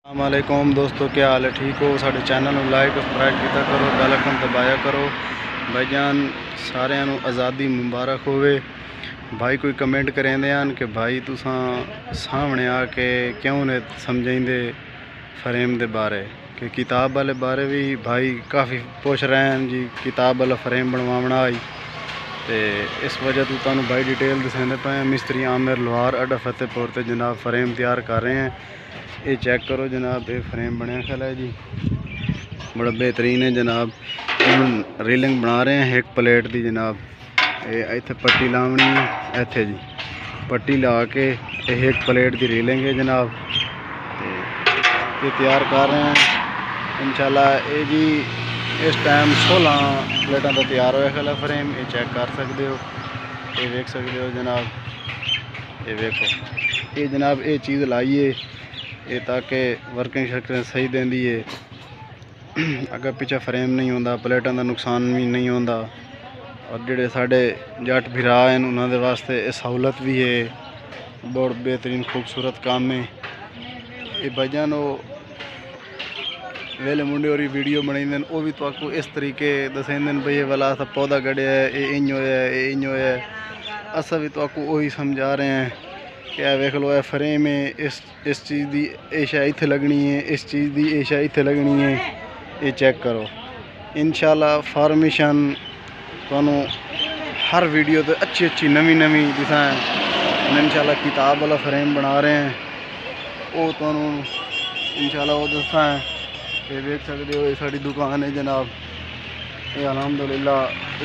अस्सलामुअलैकुम दोस्तों, क्या हाल है? ठीक हो? साडे चैनल में लाइक सब्सक्राइब किया करो, बेल आइकन दबाया करो। भाईजान सारे आज़ादी मुबारक होवे। भाई कोई कमेंट करेंदे हैं कि भाई तुसां सामने आके क्यों ने समझेंदे फ्रेम दे बारे कि किताब वाले बारे भी भाई काफ़ी पुछ रहे हैं जी, किताब वाला फ्रेम बनवाना आई तो इस वजह तो तुहानू भाई डिटेल दसेंदे पे। मिस्त्री आमिर लोहार अड्डा फतेहपुर ते जनाब फ्रेम तैयार कर रहे हैं। ये चेक करो जनाब, ये फ्रेम बनया खला है जी, बड़ा बेहतरीन है जनाब। रीलिंग बना रहे हैं एक प्लेट की जनाब। ये इत्थे पट्टी लावनी है, इत्थे जी पट्टी ला के एक प्लेट की रीलिंग है जनाब। ये तैयार कर रहे हैं इंशाल्लाह। ये जी इस टाइम 16 प्लेटों का तैयार होया खला फ्रेम। ये चेक कर सकते हो, ये देख सकते हो जनाब। ये देखो ये जनाब, ये चीज़ लाइए ये ताकि वर्किंग शक्ल सही देंदी है। अगर पिछे फ्रेम नहीं होंदा प्लेटों का नुकसान भी नहीं होंदा। और जेडे साढ़े जट भरा हैं उन्होंने वास्ते सहूलत भी है। बहुत बेहतरीन खूबसूरत काम है ये। भाईजान वेले मुंडे और वीडियो बनाइंदे वो भी तो इस तरीके दसेंदे भाई ये वाला सा पौधा गढ़िया है, ये इंज होया है, ये इंज होया है। असा भी तो वही समझा रहे हैं क्या वेख लो है फ्रेम है, इस चीज़ की ये शायद इत्थे लगनी है, इस चीज़ की ये शायद इत्थे लगनी है। ये चेक करो इंशाल्लाह फॉर्मेशन तुहानू हर वीडियो तो अच्छी नवी दिसा है। इंशाल्लाह किताब वाला फ्रेम बना रहे हैं वो तुहानू इंशाल्लाह वो दसा है। ये देख सकते हो ये साड़ी दुकान है जनाब। ये अल्हम्दुलिल्लाह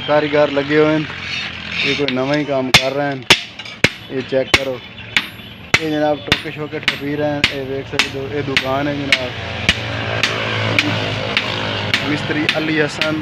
कारीगर लगे हुए हैं, ये कोई नवा ही काम कर रहे हैं। ये चेक करो ये जनाब टोके शोके ठपी रहे हैं। ये देख सकते हो ये दुकान है जनाब। मिस्त्री अली हसन